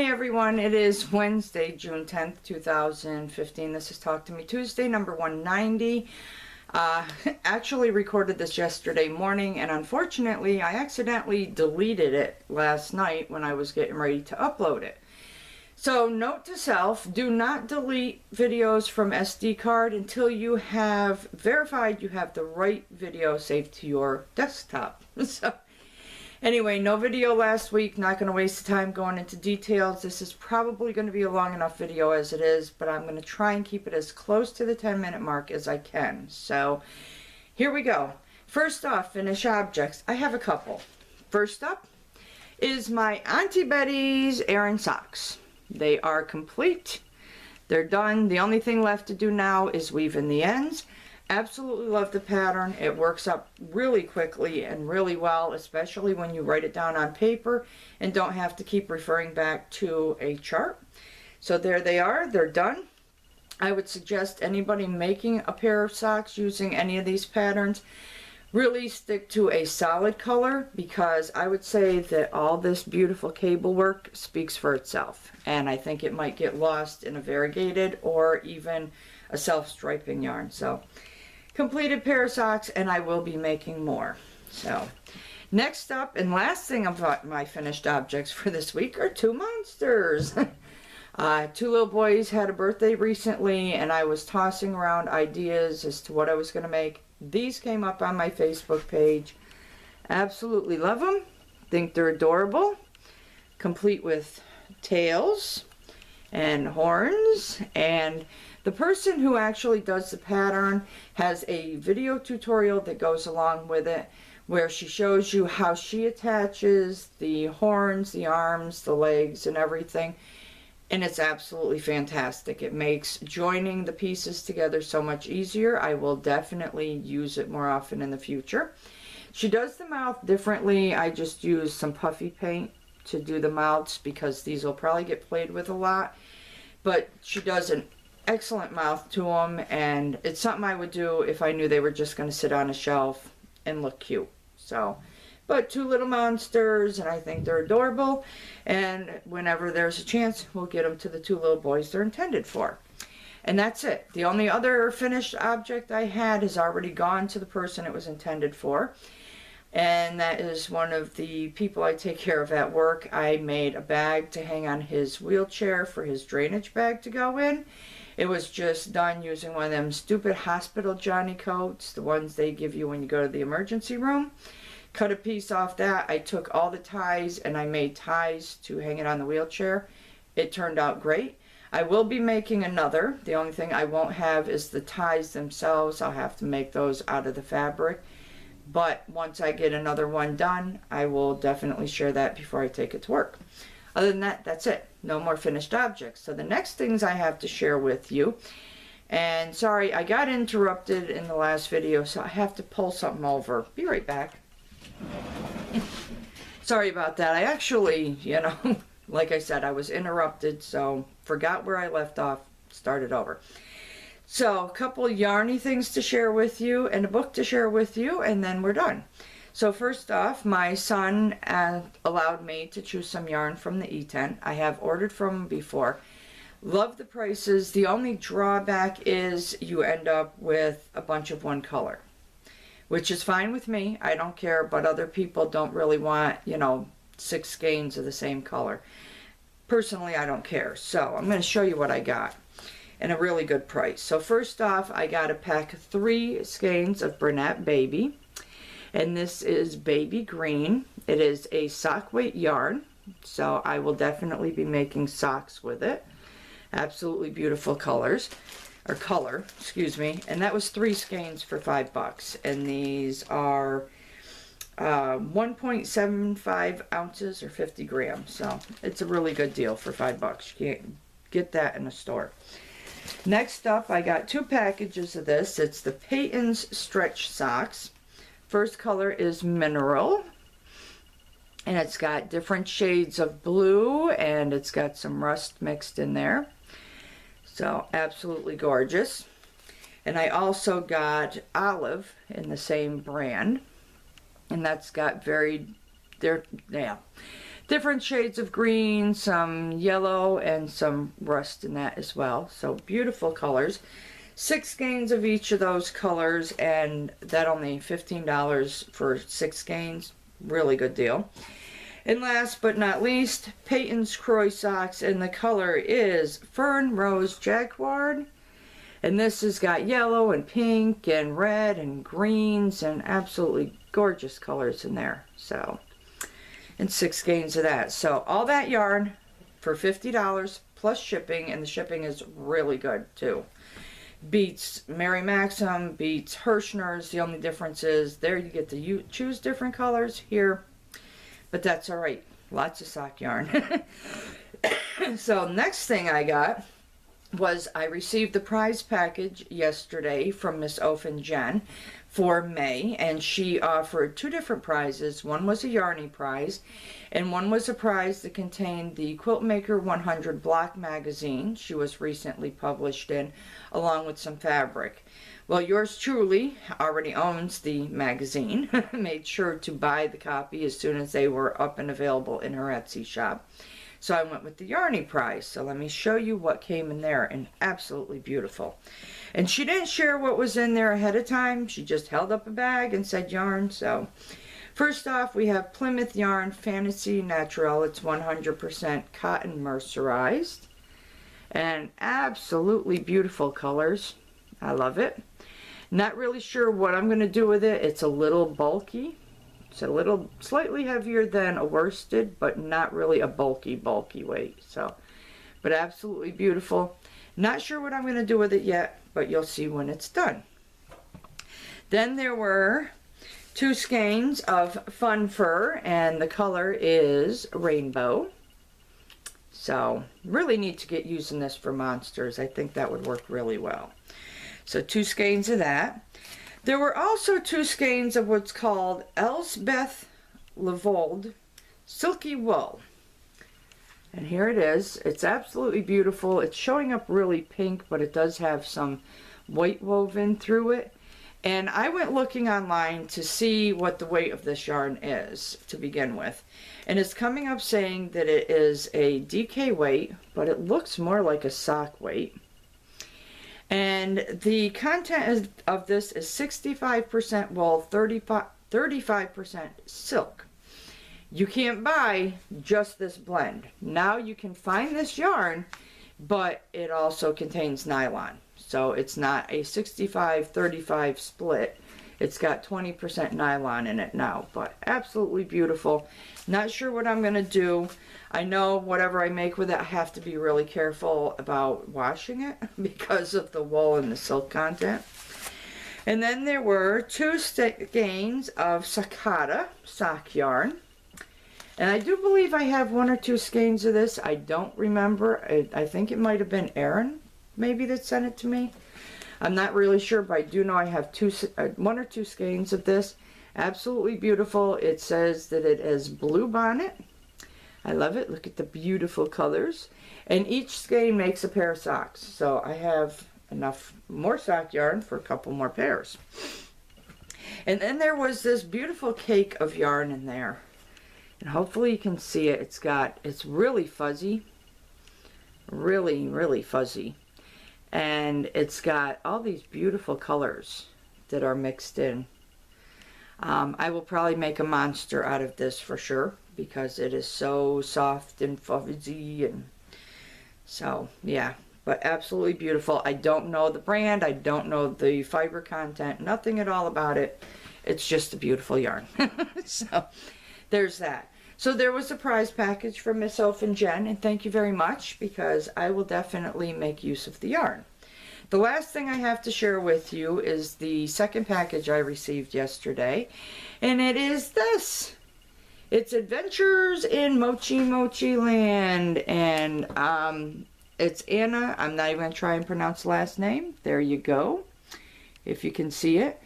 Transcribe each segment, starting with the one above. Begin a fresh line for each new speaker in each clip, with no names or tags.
Hey everyone, it is Wednesday, June 10th, 2015. This is Talk to Me Tuesday, number 190. Actually recorded this yesterday morning, and unfortunately I accidentally deleted it last night when I was getting ready to upload it. So note to self, do not delete videos from SD card until you have verified you have the right video saved to your desktop. So anyway, no video last week, not going to waste the time going into details. This is probably going to be a long enough video as it is, but I'm going to try and keep it as close to the 10-minute mark as I can. So here we go. First off, finish objects. I have a couple. First up is my Auntie Betty's Aran socks. They are complete. They're done. The only thing left to do now is weave in the ends. Absolutely love the pattern. It works up really quickly and really well, especially when you write it down on paper and don't have to keep referring back to a chart. So there they are. They're done. I would suggest anybody making a pair of socks using any of these patterns really stick to a solid color, because I would say that all this beautiful cable work speaks for itself, and I think it might get lost in a variegated or even a self-striping yarn. So completed pair of socks, and I will be making more. So next up and last thing of my finished objects for this week are two monsters. Two little boys had a birthday recently, and I was tossing around ideas as to what I was going to make. These came up on my Facebook page. Absolutely love them. Think they're adorable. Complete with tails and horns, and the person who actually does the pattern has a video tutorial that goes along with it, where she shows you how she attaches the horns, the arms, the legs, and everything. And it's absolutely fantastic. It makes joining the pieces together so much easier. I will definitely use it more often in the future. She does the mouth differently. I just use some puffy paint to do the mouths, because these will probably get played with a lot. But she does an excellent mouth to them, and it's something I would do if I knew they were just going to sit on a shelf and look cute. So, but two little monsters, and I think they're adorable, and whenever there's a chance, we'll get them to the two little boys they're intended for. And that's it. The only other finished object I had has already gone to the person it was intended for, and that is one of the people I take care of at work. I made a bag to hang on his wheelchair for his drainage bag to go in. It was just done using one of them stupid hospital Johnny coats, the ones they give you when you go to the emergency room. Cut a piece off that. I took all the ties and I made ties to hang it on the wheelchair. It turned out great. I will be making another. The only thing I won't have is the ties themselves. I'll have to make those out of the fabric. But once I get another one done, I will definitely share that before I take it to work. Other than that, that's it. No more finished objects. So the next things I have to share with you, and sorry, I got interrupted in the last video, so I have to pull something over. Be right back. Sorry about that. I actually, like I said, I was interrupted, so forgot where I left off, started over. So a couple yarny things to share with you and a book to share with you, and then we're done. So first off, my son allowed me to choose some yarn from the E-tent. I have ordered from him before. Love the prices. The only drawback is you end up with a bunch of one color, which is fine with me. I don't care, but other people don't really want, 6 skeins of the same color. Personally, I don't care. So I'm going to show you what I got, and a really good price. So first off, I got a pack of 3 skeins of Bernat Baby, and this is baby green. It is a sock weight yarn, so I will definitely be making socks with it. Absolutely beautiful colors. Or color, excuse me, and that was 3 skeins for $5, and these are 1.75 ounces or 50 grams, so it's a really good deal for $5. You can't get that in a store. Next up, I got 2 packages of this. It's the Peyton's Stretch Socks. First color is Mineral, and it's got different shades of blue, and it's got some rust mixed in there. So absolutely gorgeous. And I also got Olive in the same brand, and that's got very, different shades of green, some yellow, and some rust in that as well. So beautiful colors. 6 skeins of each of those colors, and that only $15 for 6 skeins. Really good deal. And last but not least, Peyton's Croy socks, and the color is Fern Rose Jaguar. And this has got yellow and pink and red and greens and absolutely gorgeous colors in there. So, and 6 skeins of that. So all that yarn for $50 plus shipping, and the shipping is really good too. Beats Mary Maxim, beats Hirschner's. The only difference is there you get to choose different colors here, but that's all right. Lots of sock yarn. So next thing I got was I received the prize package yesterday from Miss Ofen Jen for May, and she offered 2 different prizes. One was a Yarny prize, and one was a prize that contained the Quilt Maker 100 block magazine she was recently published in, along with some fabric. Well, yours truly already owns the magazine. Made sure to buy the copy as soon as they were up and available in her Etsy shop. So I went with the Yarny prize. So let me show you what came in there, and absolutely beautiful. And she didn't share what was in there ahead of time. She just held up a bag and said yarn. So first off, we have Plymouth Yarn Fantasy Natural. It's 100% cotton mercerized. And absolutely beautiful colors. I love it. Not really sure what I'm going to do with it. It's a little bulky. It's a little slightly heavier than a worsted, but not really a bulky weight. So, but absolutely beautiful. Not sure what I'm going to do with it yet, but you'll see when it's done. Then there were 2 skeins of Fun Fur, and the color is Rainbow. So, really need to get using this for monsters. I think that would work really well. So 2 skeins of that. There were also 2 skeins of what's called Elsbeth Levold Silky Wool. And here it is. It's absolutely beautiful. It's showing up really pink, but it does have some white woven through it. And I went looking online to see what the weight of this yarn is to begin with. And it's coming up saying that it is a DK weight, but it looks more like a sock weight. And the content of this is 65% wool, 35% silk. You can't buy just this blend. Now you can find this yarn, but it also contains nylon. So it's not a 65-35 split. It's got 20% nylon in it now, but absolutely beautiful. Not sure what I'm going to do. I know whatever I make with it, I have to be really careful about washing it because of the wool and the silk content. And then there were 2 skeins of Sakata sock yarn. And I do believe I have 1 or 2 skeins of this. I don't remember. I think it might have been Erin maybe that sent it to me. I'm not really sure, but I do know I have 1 or 2 skeins of this. Absolutely beautiful. It says that it is blue bonnet. I love it. Look at the beautiful colors. And each skein makes a pair of socks. So I have enough more sock yarn for a couple more pairs. And then there was this beautiful cake of yarn in there. And hopefully you can see it. It's really fuzzy. Really, really fuzzy. And it's got all these beautiful colors that are mixed in. I will probably make a monster out of this for sure, because it is so soft and fuzzy, and so yeah, but absolutely beautiful. I don't know the brand, I don't know the fiber content, nothing at all about it. It's just a beautiful yarn. So there's that. So there was a prize package from Miss Ofen Jen, and thank you very much, because I will definitely make use of the yarn. The last thing I have to share with you is the second package I received yesterday, and it is this. It's Adventures in MochiMochi Land, and it's Anna. I'm not even going to try and pronounce the last name. There you go, if you can see it.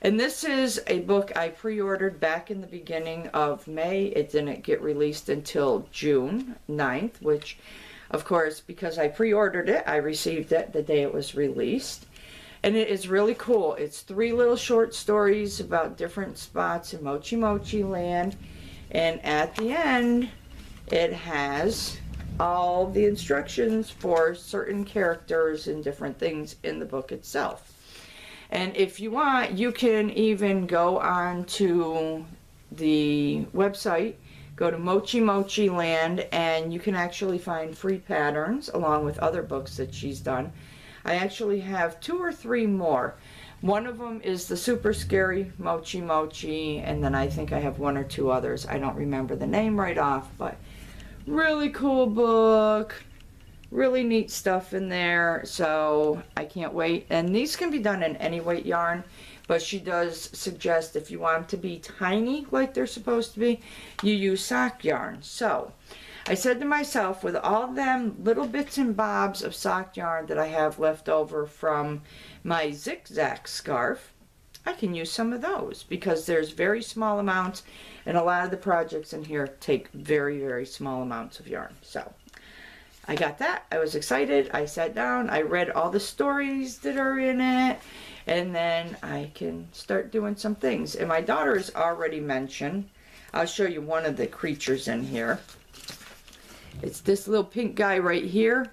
And this is a book I pre-ordered back in the beginning of May. It didn't get released until June 9th, which, of course, because I pre-ordered it, I received it the day it was released. And it is really cool. It's 3 little short stories about different spots in MochiMochi Land. And at the end, it has all the instructions for certain characters and different things in the book itself. And if you want, you can even go on to the website, go to MochiMochi Land, and you can actually find free patterns along with other books that she's done. I actually have 2 or 3 more. One of them is the super scary Mochi Mochi, and then I think I have 1 or 2 others. I don't remember the name right off, but really cool book. Really neat stuff in there, so I can't wait. And these can be done in any weight yarn, but she does suggest if you want them to be tiny like they're supposed to be, you use sock yarn. So I said to myself, with all them little bits and bobs of sock yarn that I have left over from my zigzag scarf, I can use some of those because there's very small amounts, and a lot of the projects in here take very, very small amounts of yarn. So I got that. I was excited. I sat down. I read all the stories that are in it. And then I can start doing some things. And my daughter has already mentioned, I'll show you one of the creatures in here. It's this little pink guy right here.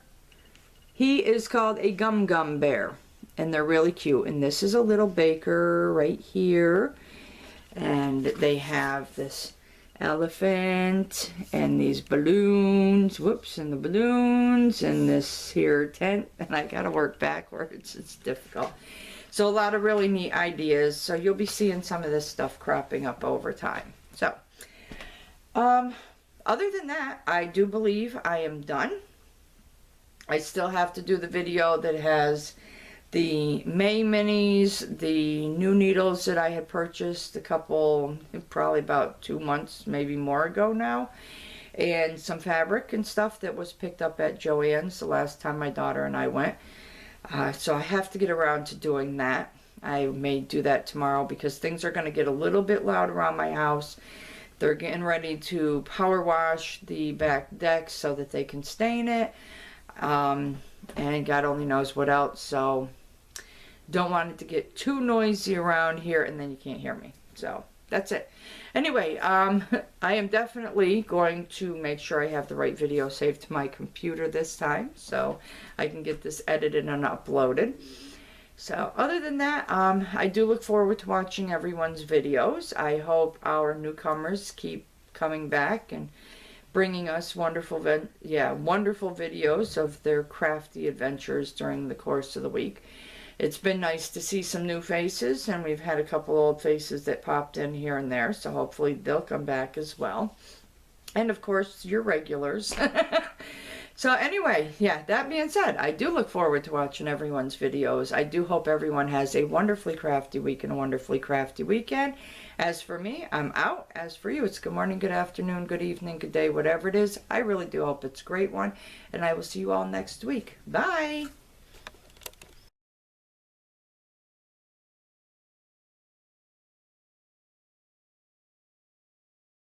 He is called a gum gum bear. And they're really cute. And this is a little baker right here. And they have this elephant and these balloons, whoops, and the balloons and this here tent, and I gotta work backwards. It's difficult. So a lot of really neat ideas. So you'll be seeing some of this stuff cropping up over time. So other than that, I do believe I am done. I still have to do the video that has the May minis, the new needles that I had purchased a couple, probably about 2 months, maybe more ago now, and some fabric and stuff that was picked up at Joann's the last time my daughter and I went. So I have to get around to doing that. I may do that tomorrow because things are going to get a little bit loud around my house. They're getting ready to power wash the back deck so that they can stain it. And God only knows what else, so don't want it to get too noisy around here and then you can't hear me. So that's it. Anyway, I am definitely going to make sure I have the right video saved to my computer this time so I can get this edited and uploaded. So other than that, I do look forward to watching everyone's videos. I hope our newcomers keep coming back and bringing us wonderful videos of their crafty adventures during the course of the week. It's been nice to see some new faces, and we've had a couple old faces that popped in here and there, so hopefully they'll come back as well. And of course, your regulars. So anyway, yeah, that being said, I do look forward to watching everyone's videos. I do hope everyone has a wonderfully crafty week and a wonderfully crafty weekend. As for me, I'm out. As for you, it's good morning, good afternoon, good evening, good day, whatever it is. I really do hope it's a great one, and I will see you all next week. Bye!